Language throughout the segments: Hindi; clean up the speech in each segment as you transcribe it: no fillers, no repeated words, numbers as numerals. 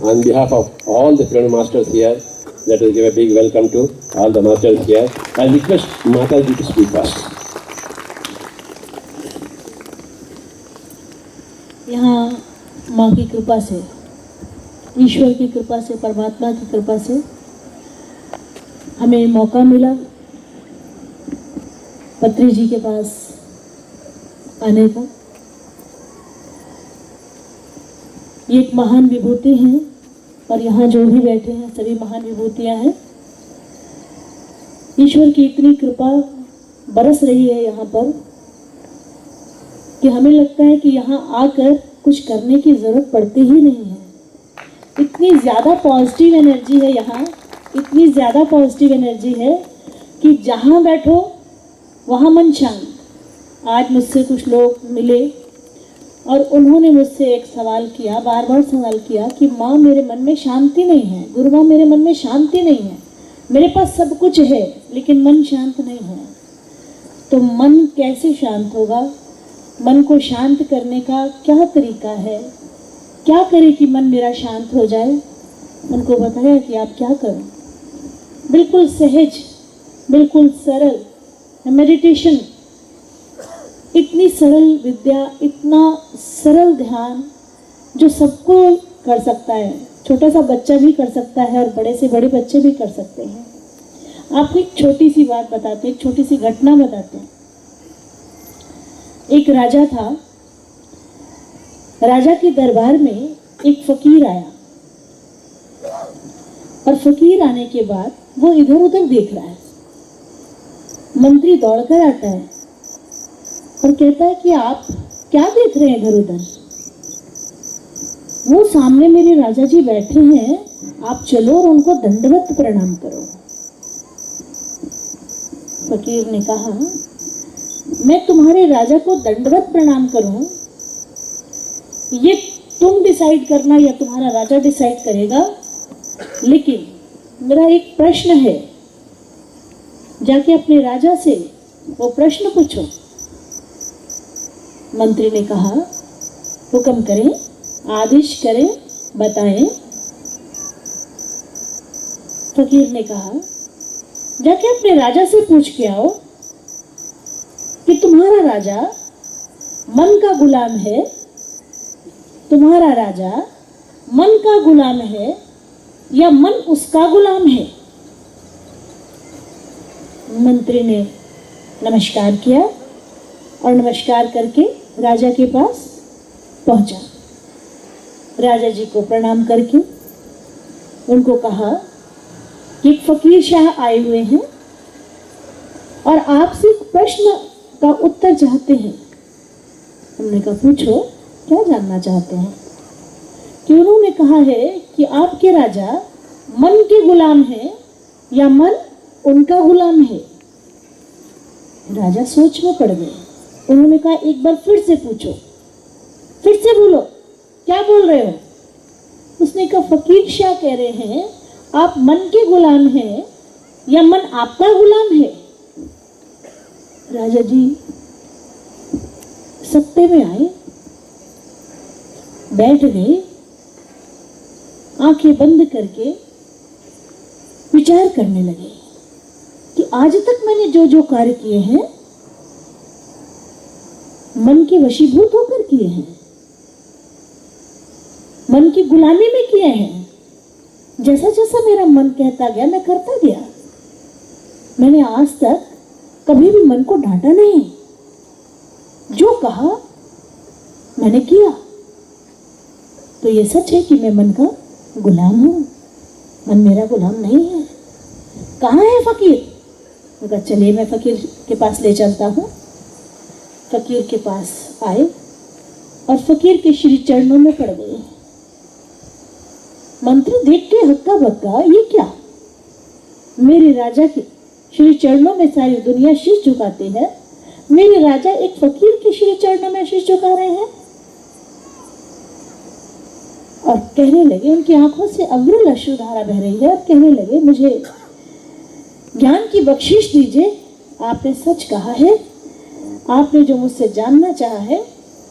on behalf of all the film masters here, let us give a big welcome to all the masters here. I request Mataji to speak first. यहाँ माँ की कृपा से, ईश्वर की कृपा से, परमात्मा की कृपा से हमें मौका मिला पत्री जी के पास आने का। ये एक महान विभूति हैं और यहाँ जो भी बैठे हैं सभी महान विभूतियाँ हैं। ईश्वर की इतनी कृपा बरस रही है यहाँ पर कि हमें लगता है कि यहाँ आकर कुछ करने की ज़रूरत पड़ती ही नहीं है। इतनी ज़्यादा पॉजिटिव एनर्जी है यहाँ, इतनी ज़्यादा पॉजिटिव एनर्जी है कि जहाँ बैठो वहाँ मन शांत। आज मुझसे कुछ लोग मिले और उन्होंने मुझसे एक सवाल किया, बार बार सवाल किया कि माँ मेरे मन में शांति नहीं है, गुरु माँ मेरे मन में शांति नहीं है, मेरे पास सब कुछ है लेकिन मन शांत नहीं है। तो मन कैसे शांत होगा? मन को शांत करने का क्या तरीका है? क्या करें कि मन मेरा शांत हो जाए? उनको बताया कि आप क्या करो, बिल्कुल सहज, बिल्कुल सरल मेडिटेशन, इतनी सरल विद्या, इतना सरल ध्यान जो सबको कर सकता है। छोटा सा बच्चा भी कर सकता है और बड़े से बड़े बच्चे भी कर सकते हैं। आपको एक छोटी सी बात बताते हैं, एक छोटी सी घटना बताते हैं। एक राजा था, राजा के दरबार में एक फकीर आया और फकीर आने के बाद वो इधर उधर देख रहा है। मंत्री दौड़कर आता है और कहता है कि आप क्या देख रहे हैं इधर उधर? वो सामने मेरे राजा जी बैठे हैं, आप चलो और उनको दंडवत प्रणाम करो। फकीर ने कहा, मैं तुम्हारे राजा को दंडवत प्रणाम करूं, ये तुम डिसाइड करना या तुम्हारा राजा डिसाइड करेगा, लेकिन मेरा एक प्रश्न है, जाके अपने राजा से वो प्रश्न पूछो। मंत्री ने कहा, हुक्म करें, आदेश करें, बताएं। फकीर ने कहा, जाके अपने राजा से पूछ के आओ कि तुम्हारा राजा मन का गुलाम है, तुम्हारा राजा मन का गुलाम है या मन उसका गुलाम है? मंत्री ने नमस्कार किया और नमस्कार करके राजा के पास पहुंचा। राजा जी को प्रणाम करके उनको कहा कि एक फकीर शाह आए हुए हैं और आपसे एक प्रश्न का उत्तर चाहते हैं। हमने कहा, पूछो, क्या जानना चाहते हैं? कि उन्होंने कहा है कि आपके राजा मन के गुलाम हैं या मन उनका गुलाम है? राजा सोच में पड़ गए। उन्होंने कहा, एक बार फिर से पूछो, फिर से बोलो, क्या बोल रहे हो? उसने कहा, फकीर शाह कह रहे हैं आप मन के गुलाम हैं या मन आपका गुलाम है? राजा जी सत्ते में आए, बैठ गए, आंखें बंद करके विचार करने लगे कि आज तक मैंने जो जो कार्य किए हैं मन के वशीभूत होकर किए हैं, मन की गुलामी में किए हैं। जैसा जैसा मेरा मन कहता गया मैं करता गया। मैंने आज तक कभी भी मन को डांटा नहीं, जो कहा मैंने किया। तो ये सच है कि मैं मन का गुलाम हूं, मन मेरा गुलाम नहीं है। कहाँ है फकीर? कहा, चलिए मैं फकीर के पास ले चलता हूँ। फकीर के पास आए और फकीर के श्री चरणों में पड़ गए। मंत्री देख के हक्का बक्का, ये क्या? मेरे राजा के श्री चरणों में सारी दुनिया शीश झुकाती है, मेरे राजा एक फकीर के श्री चरणों में शीश झुका रहे हैं। और कहने लगे, उनकी आंखों से अविरल अश्रुधारा बह रही है और कहने लगे, मुझे ज्ञान की बख्शिश दीजिए। आपने सच कहा है, आपने जो मुझसे जानना चाहा है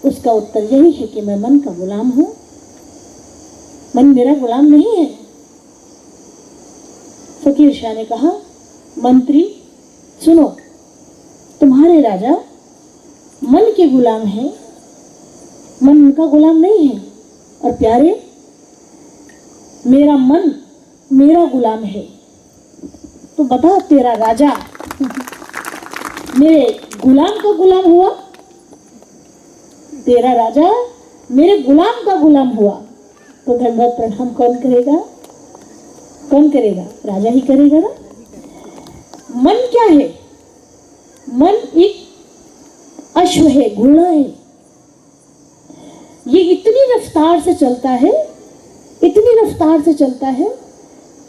उसका उत्तर यही है कि मैं मन का गुलाम हूं। मन मेरा गुलाम नहीं है। फकीर शाह ने कहा, मंत्री सुनो, तुम्हारे राजा मन के गुलाम हैं, मन उनका गुलाम नहीं है। और प्यारे, मेरा मन मेरा गुलाम है। तो बता, तेरा राजा मेरे गुलाम का गुलाम हुआ? तेरा राजा मेरे गुलाम का गुलाम हुआ तो दंडवत प्रणाम कौन करेगा? कौन करेगा? राजा ही करेगा ना। मन क्या है? मन एक अश्व है, घोड़ा है। ये इतनी रफ्तार से चलता है, इतनी रफ्तार से चलता है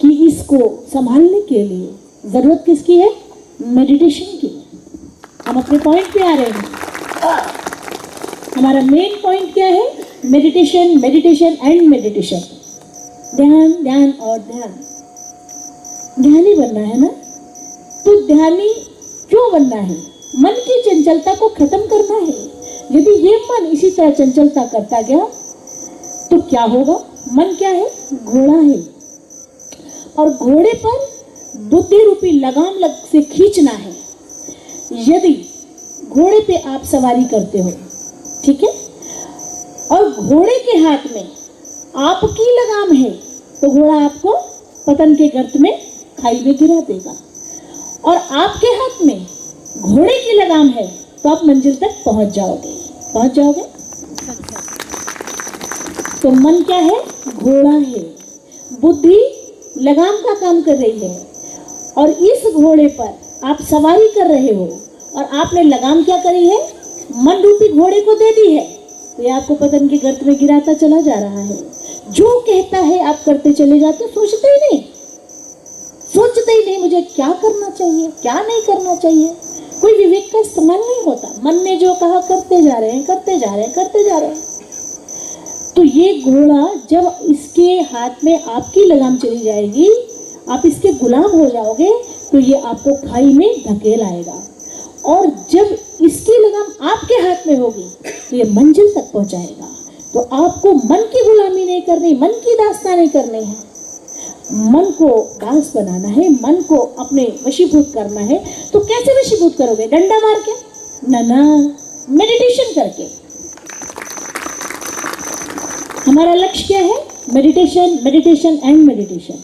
कि इसको संभालने के लिए जरूरत किसकी है? मेडिटेशन की। हम अपने पॉइंट पे आ रहे हैं। हमारा मेन पॉइंट क्या है? Meditation, meditation and meditation. ध्यान, ध्यान और ध्यान। ध्यानी बनना है ना, तो ध्यानी क्यों बनना है? मन की चंचलता को खत्म करना है। यदि ये मन इसी तरह चंचलता करता गया तो क्या होगा? मन क्या है? घोड़ा है, और घोड़े पर बुद्धि रूपी लगाम से खींचना है। यदि घोड़े पे आप सवारी करते हो, ठीक है, और घोड़े के हाथ में आपकी लगाम है, तो घोड़ा आपको पतन के गर्त में, खाई में गिरा देगा। और आपके हाथ में घोड़े की लगाम है तो आप मंजिल तक पहुंच जाओगे। पहुंच जाओगे। तो मन क्या है? घोड़ा है। बुद्धि लगाम का काम कर रही है, और इस घोड़े पर आप सवारी कर रहे हो, और आपने लगाम क्या करी है? मन रूपी घोड़े को दे दी है। तो ये आपको पतन के गर्त में गिराता चला जा रहा है। जो कहता है आप करते चले जाते, सोचते ही नहीं, सोचते ही नहीं मुझे क्या करना चाहिए, क्या नहीं करना चाहिए। कोई विवेक का इस्तेमाल नहीं होता। मन ने जो कहा करते जा रहे हैं, करते जा रहे हैं, करते जा रहे हैं। तो ये घोड़ा जब इसके हाथ में आपकी लगाम चली जाएगी, आप इसके गुलाम हो जाओगे, तो ये आपको खाई में धकेल आएगा। और जब इसकी लगाम आपके हाथ में होगी तो ये मंजिल तक पहुंचाएगा। तो आपको मन की गुलामी नहीं करनी, मन की दास्तानी करनी है। मन को दास बनाना है, मन को अपने वशीभूत करना है। तो कैसे वशीभूत करोगे? डंडा मार के? ना, मेडिटेशन करके। हमारा लक्ष्य क्या है? Meditation, meditation and meditation.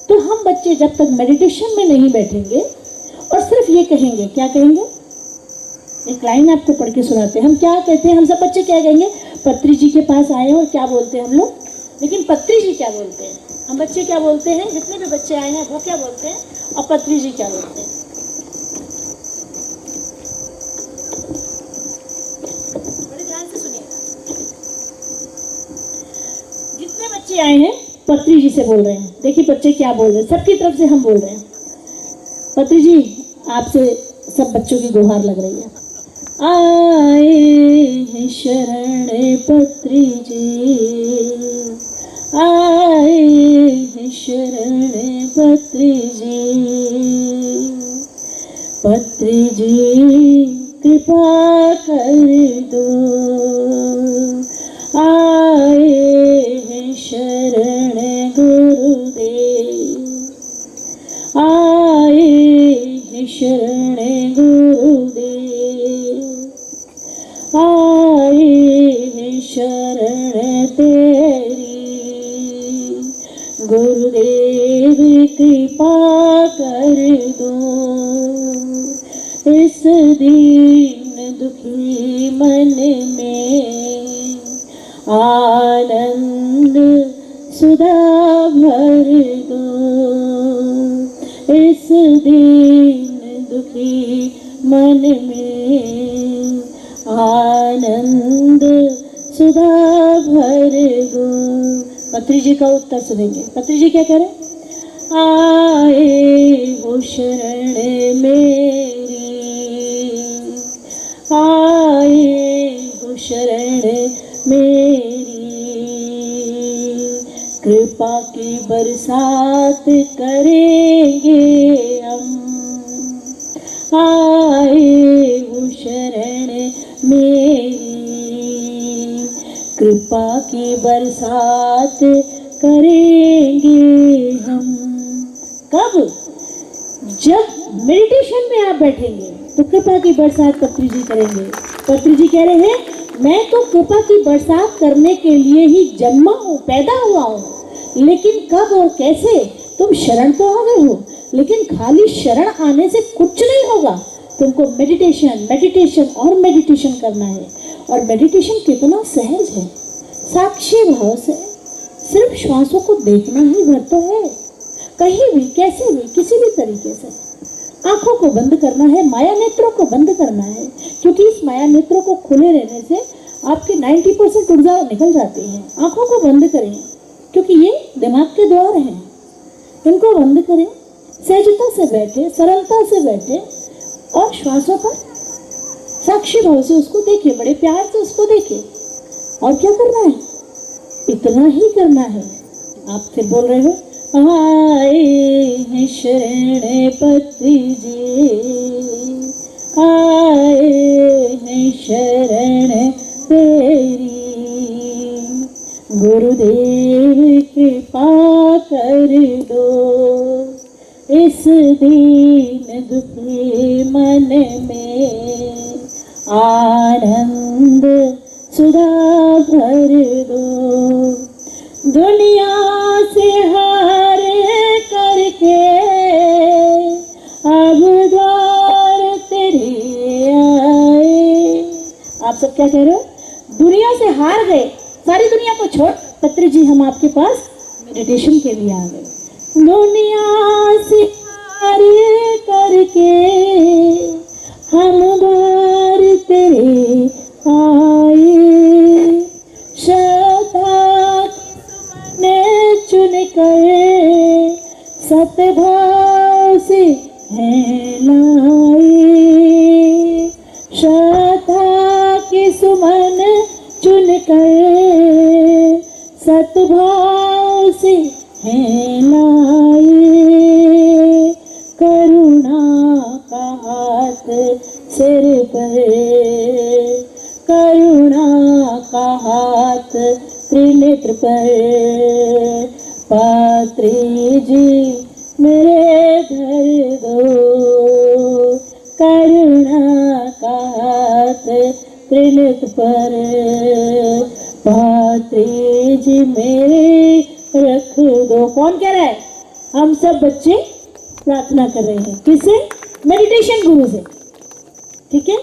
तो हम बच्चे जब तक मेडिटेशन में नहीं बैठेंगे और सिर्फ ये कहेंगे, क्या कहेंगे? एक लाइन आपको पढ़ के सुनाते हैं। हम क्या कहते हैं? हम सब बच्चे क्या कहेंगे? पत्री जी के पास आए और क्या बोलते हैं हम लोग? लेकिन पत्री जी क्या बोलते हैं? हम बच्चे क्या बोलते हैं? जितने भी बच्चे आए हैं वो क्या बोलते हैं, और पत्री जी क्या बोलते हैं? बड़े ध्यान से सुनिएगा। जितने बच्चे आए हैं पत्री जी से बोल रहे हैं। देखिए बच्चे क्या बोल रहे हैं, सबकी तरफ से हम बोल रहे हैं। पत्री जी, आपसे सब बच्चों की गुहार लग रही है। आए हैं शरण पत्री जी, आए हैं शरण पत्री जी, पत्री जी कृपा कर दो। आए हैं शरण गुरुदेव, आए हैं शरण गुरुदेव, आए हैं शरण तेरी, गुरुदेव कृपा कर दो। इस दीन दुखी मन में आनंद सुधा भर दो। इस दीन दुखी मन में आनंद सुधा भर दो। पत्री जी का उत्तर सुनेंगे। पत्री जी क्या कह रहे? आए हो शरण मेरी, आए हो शरण मेरी, कृपा की बरसात करेंगे हम। आए हो शरण मेरी, कृपा की बरसात करेंगे हम। कब? जब मेडिटेशन में आप बैठेंगे तो कृपा की बरसात पत्री जी करेंगे। पत्री जी कह रहे हैं, मैं तो कृपा की बरसात करने के लिए ही जन्मा हूँ, पैदा हुआ हूँ, लेकिन कब और कैसे? तुम शरण तो आ गए हो, लेकिन खाली शरण आने से कुछ नहीं होगा। तुमको मेडिटेशन मेडिटेशन और मेडिटेशन करना है। और मेडिटेशन कितना सहज है, साक्षी भाव से सिर्फ श्वासों को देखना ही भर तो है। कहीं भी, कैसे भी, किसी भी तरीके से आंखों को बंद करना है, माया नेत्रों को बंद करना है, क्योंकि इस माया नेत्रों को खुले रहने से आपकी 90% ऊर्जा निकल जाती है। आंखों को बंद करें, क्योंकि ये दिमाग के द्वार हैं, इनको बंद करें, सहजता से बैठे, सरलता से बैठे और श्वासों पर साक्षी भाव से उसको देखिए, बड़े प्यार से उसको देखिए। और क्या करना है? इतना ही करना है। आप फिर बोल रहे हो, आए हैं शरण पत्री जी, आए हैं शरण तेरी, गुरुदेव कृपा कर दो, इस दीन दुखी मन में आनंद सुधा भर दो। दुनिया से हार करके अब द्वार तेरे आए। आप सब क्या कह रहे हो? दुनिया से हार गए, सारी दुनिया को छोड़, पत्री जी हम आपके पास मेडिटेशन के लिए आ गए। दुनिया से हार करके हम द्वार तेरे आए, श्रद्धा ने चुन कर सतभाव से है लाए, श्रद्धा के सुमन चुन कर सतभाव से है लाए, करुणा का हाथ सिर पर, करुणा का हाथ त्रिनेत्र पर, पात्री जी मेरे धर दो, करुणा का हाथ त्रिनेत्र पर, पात्री जी मेरे रख दो। कौन कह रहा है? हम सब बच्चे प्रार्थना कर रहे हैं। किससे? मेडिटेशन गुरु से। ठीक है?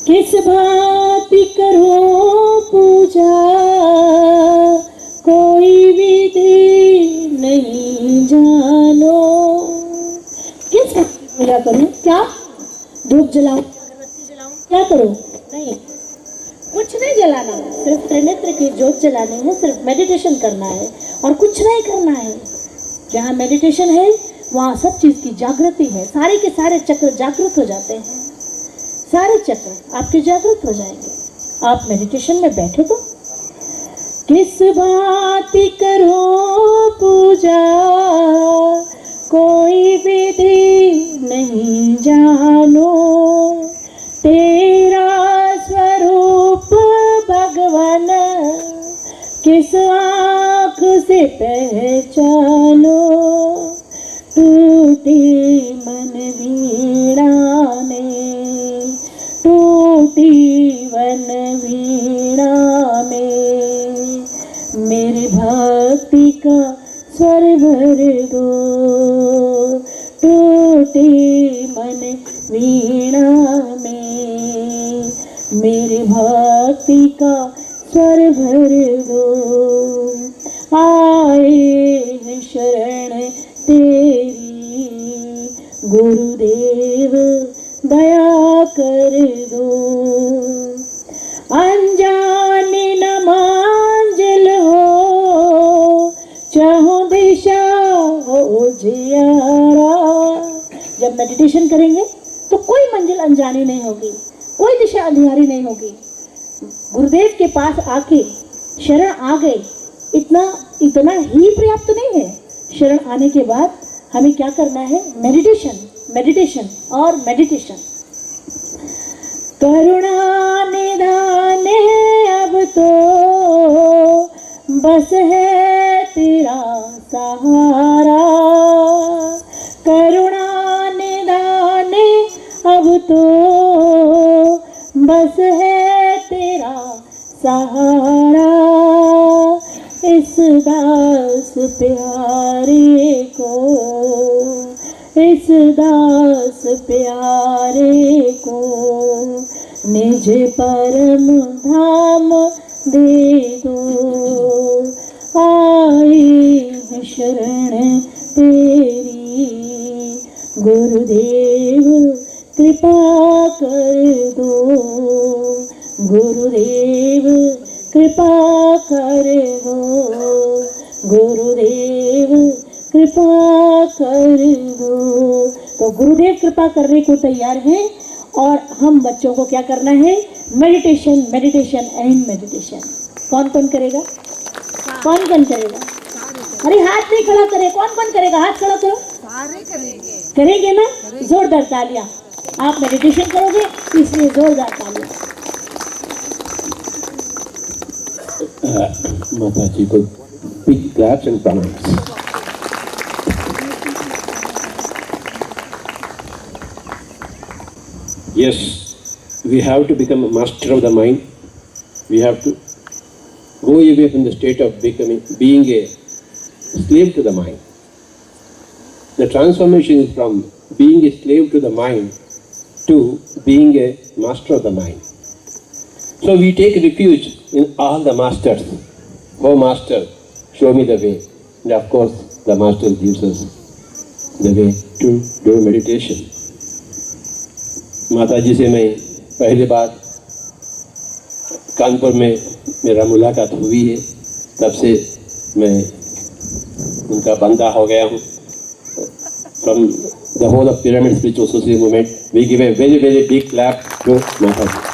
किस भांति करो पूजा, कोई विधि नहीं जानो। किस पूजा करूं? क्या धूप जलाऊं, अगरबत्ती जलाऊं, क्या करूं? नहीं, कुछ नहीं जलाना, सिर्फ त्रिनेत्र की ज्योत जलानी है, सिर्फ मेडिटेशन करना है और कुछ नहीं करना है। जहाँ मेडिटेशन है वहाँ सब चीज की जागृति है, सारे के सारे चक्र जागृत हो जाते हैं, सारे चक्र आपके जागृत हो जाएंगे। आप मेडिटेशन में बैठे तो किस भांति करो पूजा, कोई विधि नहीं जानो, तेरा स्वरूप भगवान किस आँख से पहचानो, टूटी मन वीणा में, टूटी वन वीणा में, मेरी भक्ति का स्वर भर दो, टूटी मन वीणा में, मेरी भक्ति का स्वर भर दो। आए हैं शरण तेरी, गुरुदेव दया कर दो, अनजानी न मंजिल हो, चाहो दिशा हो जियारा। जब मेडिटेशन करेंगे तो कोई मंजिल अनजानी नहीं होगी, कोई दिशा अंधियारी नहीं होगी। गुरुदेव के पास आके शरण आ गए, इतना ही पर्याप्त नहीं है। शरण आने के बाद हमें क्या करना है? मेडिटेशन, मेडिटेशन और मेडिटेशन। करुणा निधाने तो बस है तेरा सहारा, करुणा निदान अब तो बस है तेरा सहारा। इस दास प्यारे को, इस दास प्यारे को निज परम धाम दे दो। आई है शरण तेरी गुरुदेव कृपा कर दो, गुरुदेव कृपा कर दो, गुरुदेव कृपा कर दो। तो गुरुदेव कृपा करने को तैयार हैं और हम बच्चों को क्या करना है? Meditation, meditation and meditation. कौन कौन करेगा? कौन कौन करेगा? अरे हाथ नहीं खड़ा करे, कौन कौन करेगा? हाथ खड़ा करो। सारे करेंगे। करेंगे ना? जोरदार तालियां। आप मेडिटेशन करोगे इसलिए जोरदार तालियां। माता जी को big claps and pranams. Yes, we have to become a master of the mind. We have to go away from the state of being a slave to the mind. The transformation is from being a slave to the mind to being a master of the mind. So we take refuge in all the masters. Oh Master, show me the way. And of course, the Master gives us the way to do meditation. माता जी से मैं पहली बार कानपुर में मेरा मुलाकात हुई है, तब से मैं उनका बंदा हो गया हूँ. From the whole of Pyramid Spiritual Society movement, we give a very, very big clap to Mata ji.